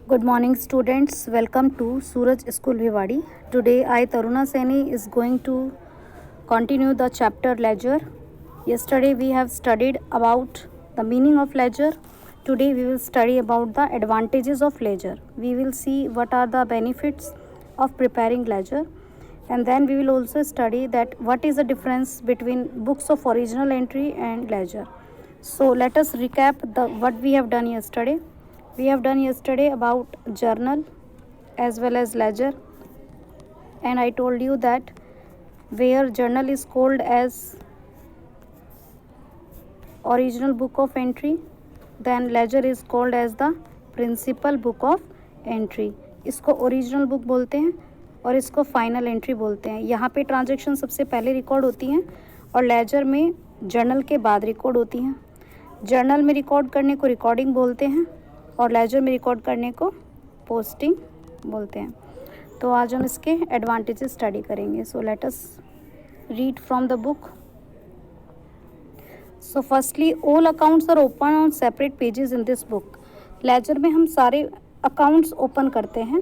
Good morning, students. Welcome to Suraj School Bhiwadi. Today, I, Taruna Saini, is going to continue the chapter ledger. Yesterday, we have studied about the meaning of ledger. Today, we will study about the advantages of ledger. We will see what are the benefits of preparing ledger, and then we will also study that what is the difference between books of original entry and ledger. So, let us recap the what we have done yesterday. We have done yesterday about journal as well as ledger, and I told you that where journal is called as original book of entry, then ledger is called as the principal book of entry. इसको original book बोलते हैं और इसको final entry बोलते हैं. यहाँ पे transaction सबसे पहले रिकॉर्ड होती हैं और लेजर में जर्नल के बाद रिकॉर्ड होती हैं. जर्नल में रिकॉर्ड करने को रिकॉर्डिंग बोलते हैं और लेजर में रिकॉर्ड करने को पोस्टिंग बोलते हैं. तो आज हम इसके एडवांटेजेस स्टडी करेंगे. So let us read from the book. So firstly all accounts are open on separate pages in this book. Ledger में हम सारे अकाउंट्स ओपन करते हैं.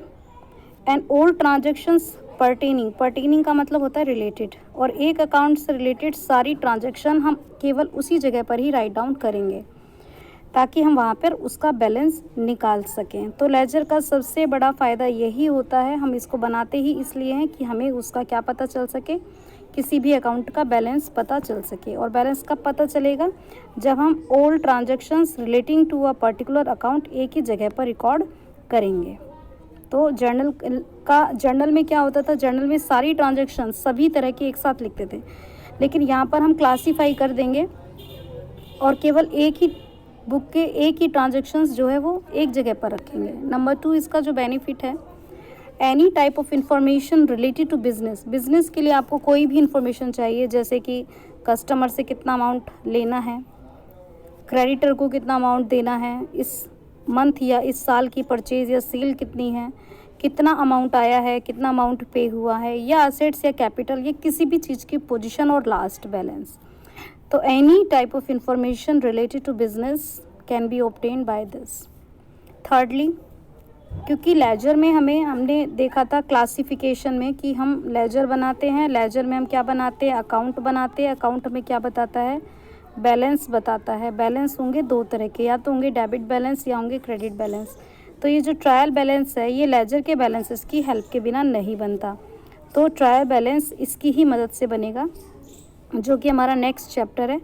एंड ऑल ट्रांजेक्शन्स पर्टेनिंग का मतलब होता है रिलेटेड, और एक अकाउंट से रिलेटेड सारी ट्रांजेक्शन हम केवल उसी जगह पर ही राइट डाउन करेंगे ताकि हम वहाँ पर उसका बैलेंस निकाल सकें. तो लेजर का सबसे बड़ा फ़ायदा यही होता है. हम इसको बनाते ही इसलिए हैं कि हमें उसका क्या पता चल सके, किसी भी अकाउंट का बैलेंस पता चल सके. और बैलेंस कब पता चलेगा? जब हम all transactions relating to a particular account एक ही जगह पर रिकॉर्ड करेंगे. तो जर्नल में क्या होता था? जर्नल में सारी ट्रांजैक्शन सभी तरह की एक साथ लिखते थे, लेकिन यहाँ पर हम क्लासीफाई कर देंगे और केवल एक ही बुक के एक ही ट्रांजैक्शंस जो है वो एक जगह पर रखेंगे. नंबर 2, इसका जो बेनिफिट है, any type of information related to business के लिए आपको कोई भी इंफॉर्मेशन चाहिए, जैसे कि कस्टमर से कितना अमाउंट लेना है, क्रेडिटर को कितना अमाउंट देना है, इस मंथ या इस साल की परचेज या सेल कितनी है, कितना अमाउंट आया है, कितना अमाउंट पे हुआ है, या असेट्स या कैपिटल, या किसी भी चीज़ की पोजीशन और लास्ट बैलेंस. तो any type of information related to business can be obtained by this. Thirdly, क्योंकि लेजर में हमने देखा था क्लासिफिकेशन में कि हम लेजर बनाते हैं. लेजर में हम क्या बनाते हैं? अकाउंट बनाते हैं. अकाउंट में क्या बताता है? बैलेंस बताता है. बैलेंस होंगे दो तरह के, या तो होंगे डेबिट बैलेंस या होंगे क्रेडिट बैलेंस. तो ये जो ट्रायल बैलेंस है, ये लेजर के बैलेंसेस की हेल्प के बिना नहीं बनता. तो ट्रायल बैलेंस इसकी ही मदद से बनेगा, जो कि हमारा नेक्स्ट चैप्टर है,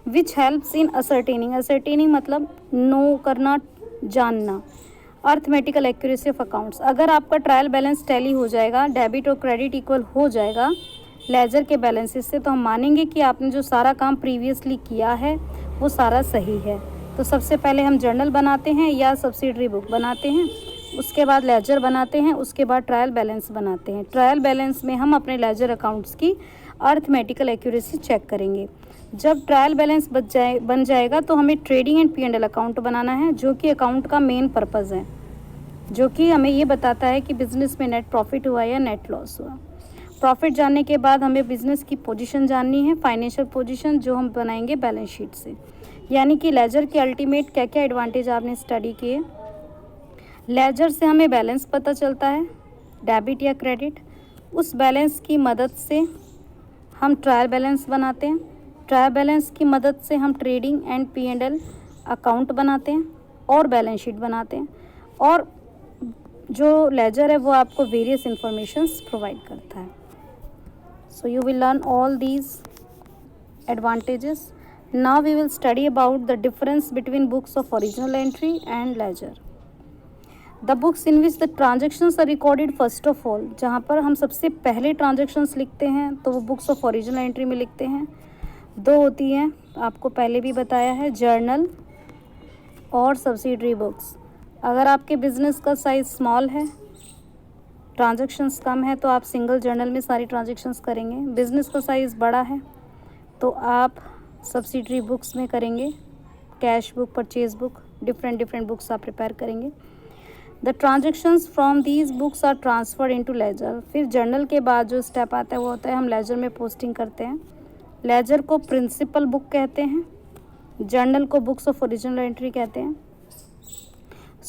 विच हेल्प्स इन असर्टेनिंग मतलब नो करना, जानना. Arithmetical accuracy of accounts. अगर आपका ट्रायल बैलेंस टैली हो जाएगा, डेबिट और क्रेडिट इक्वल हो जाएगा लेजर के बैलेंसेस से, तो हम मानेंगे कि आपने जो सारा काम प्रीवियसली किया है वो सारा सही है. तो सबसे पहले हम जर्नल बनाते हैं या सब्सिडरी बुक बनाते हैं, उसके बाद लेजर बनाते हैं, उसके बाद ट्रायल बैलेंस बनाते हैं. ट्रायल बैलेंस में हम अपने लेजर अकाउंट्स की अर्थमेटिकल एक्यूरेसी चेक करेंगे. जब ट्रायल बैलेंस बन जाएगा तो हमें ट्रेडिंग एंड P&L अकाउंट बनाना है, जो कि अकाउंट का मेन पर्पज़ है, जो कि हमें ये बताता है कि बिज़नेस में नेट प्रॉफिट हुआ या नेट लॉस हुआ. प्रॉफिट जानने के बाद हमें बिज़नेस की पोजीशन जाननी है, फाइनेंशियल पोजीशन, जो हम बनाएंगे बैलेंस शीट से. यानी कि लेजर के अल्टीमेट क्या क्या एडवांटेज आपने स्टडी किए. लेजर से हमें बैलेंस पता चलता है, डेबिट या क्रेडिट. उस बैलेंस की मदद से हम ट्रायल बैलेंस बनाते हैं. ट्रायल बैलेंस की मदद से हम ट्रेडिंग एंड P&L अकाउंट बनाते हैं और बैलेंस शीट बनाते हैं. और जो लेजर है वो आपको वेरियस इंफॉर्मेशंस प्रोवाइड करता है. So you will learn all these advantages. Now we will study about the difference between books of original entry and ledger. The books in which the transactions are recorded first of all. जहाँ पर हम सबसे पहले transactions लिखते हैं तो वो books of original entry में लिखते हैं. दो होती हैं, आपको पहले भी बताया है, जर्नल और सब्सिडरी बुक्स. अगर आपके बिज़नेस का साइज़ स्मॉल है, ट्रांजैक्शंस कम है, तो आप सिंगल जर्नल में सारी ट्रांजैक्शंस करेंगे. बिज़नेस का साइज़ बड़ा है तो आप सब्सिडरी बुक्स में करेंगे, cash book, purchase book, different books आप प्रिपेयर करेंगे. The transactions from these books are transferred into ledger. फिर जर्नल के बाद जो स्टेप आता है वो होता है हम लेजर में पोस्टिंग करते हैं. लेजर को प्रिंसिपल बुक कहते हैं, जर्नल को बुक्स ऑफ ओरिजिनल एंट्री कहते हैं.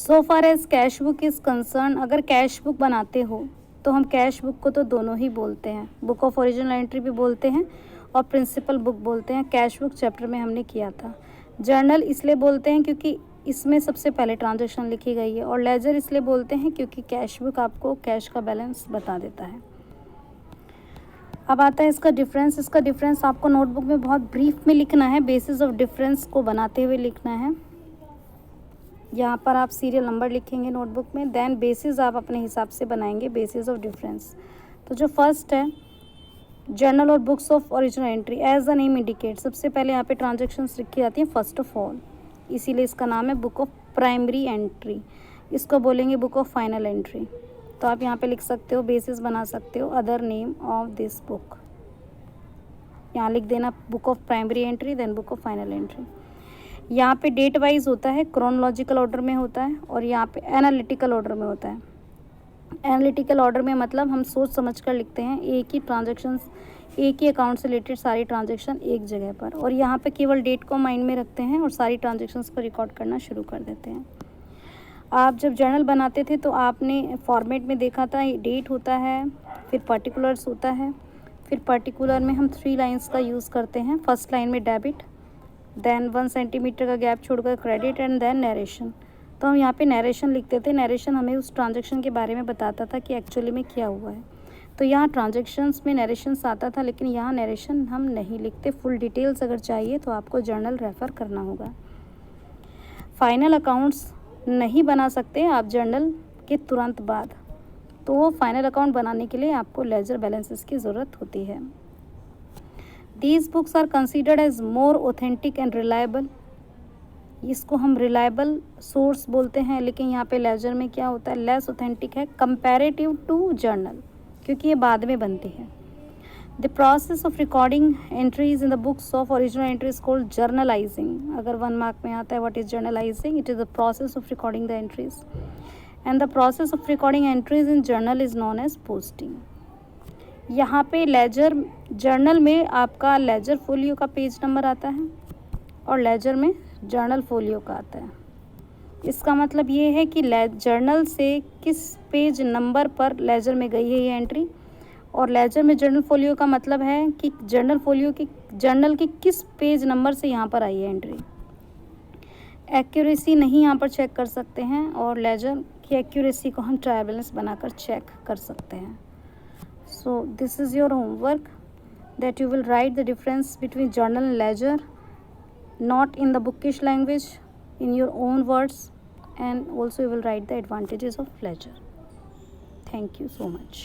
So far as cash book is concerned, अगर कैश बुक बनाते हो तो हम कैश बुक को तो दोनों ही बोलते हैं, बुक ऑफ ओरिजिनल एंट्री भी बोलते हैं और प्रिंसिपल बुक बोलते हैं। कैश बुक चैप्टर में हमने किया था। जर्नल इसलिए बोलते हैं क्योंकि इसमें सबसे पहले ट्रांजैक्शन लिखी गई है, और लेजर इसलिए बोलते हैं क्योंकि कैश बुक आपको कैश का बैलेंस बता देता है। अब आता है इसका डिफरेंस। इसका डिफरेंस आपको नोटबुक में बहुत ब्रीफ में लिखना है, बेसिस ऑफ डिफरेंस को बनाते हुए लिखना है। यहाँ पर आप सीरियल नंबर लिखेंगे नोटबुक में, देन बेसिस आप अपने हिसाब से बनाएंगे, बेसिस ऑफ डिफरेंस। तो जो फर्स्ट है जर्नल और books of original entry, as the name indicate, सबसे पहले यहाँ पे ट्रांजैक्शंस लिखी जाती हैं फर्स्ट ऑफ ऑल, इसीलिए इसका नाम है बुक ऑफ प्राइमरी एंट्री। इसको बोलेंगे बुक ऑफ फाइनल एंट्री। तो आप यहाँ पे लिख सकते हो, बेसिस बना सकते हो, other name of this book, यहाँ लिख देना book of primary entry then book of final entry. यहाँ पे डेट वाइज होता है, क्रोनोलॉजिकल ऑर्डर में होता है, और यहाँ पे एनालिटिकल ऑर्डर में होता है। एनालिटिकल ऑर्डर में मतलब हम सोच समझ कर लिखते हैं, एक ही ट्रांजैक्शंस, एक ही अकाउंट से रिलेटेड सारी ट्रांजैक्शन एक जगह पर, और यहाँ पे केवल डेट को माइंड में रखते हैं और सारी ट्रांजैक्शंस को रिकॉर्ड करना शुरू कर देते हैं। आप जब जर्नल बनाते थे तो आपने फॉर्मेट में देखा था, डेट होता है, फिर पर्टिकुलर्स होता है, फिर पर्टिकुलर में हम 3 लाइन्स का यूज़ करते हैं। फर्स्ट लाइन में डेबिट, देन 1 सेंटीमीटर का गैप छोड़कर क्रेडिट, एंड देन नरेशन। तो हम यहाँ पे नरेशन लिखते थे। नरेशन हमें उस ट्रांजैक्शन के बारे में बताता था कि एक्चुअली में क्या हुआ है। तो यहाँ ट्रांजैक्शंस में नरेशंस आता था, लेकिन यहाँ नरेशन हम नहीं लिखते। फुल डिटेल्स अगर चाहिए तो आपको जर्नल रेफ़र करना होगा। फाइनल अकाउंट्स नहीं बना सकते आप जर्नल के तुरंत बाद, तो वो फाइनल अकाउंट बनाने के लिए आपको लेजर बैलेंसेस की ज़रूरत होती है। These books are considered as more authentic and reliable, इसको हम रिलायबल सोर्स बोलते हैं, लेकिन यहाँ पे लेजर में क्या होता है, लेस ऑथेंटिक है कंपैरेटिव टू जर्नल, क्योंकि ये बाद में बनती है। The process of recording entries in the books of original entries called journalizing. अगर 1 मार्क में आता है what is journalizing, it is the process of recording the entries, and the process of recording entries in journal is known as posting. यहाँ पे ledger, journal में आपका ledger folio का page number आता है और लेजर में जर्नल फोलियो का आता है। इसका मतलब ये है कि जर्नल से किस पेज नंबर पर लेजर में गई है ये एंट्री, और लेजर में जर्नल फोलियो का मतलब है कि जर्नल फोलियो की जर्नल के किस पेज नंबर से यहाँ पर आई है एंट्री। एक्यूरेसी नहीं यहाँ पर चेक कर सकते हैं, और लेजर की एक्यूरेसी को हम ट्रायल बैलेंस बनाकर चेक कर सकते हैं। So this is your homework that you will write the difference between journal and ledger, not in the bookish language, in your own words, and also you will write the advantages of ledger. Thank you so much.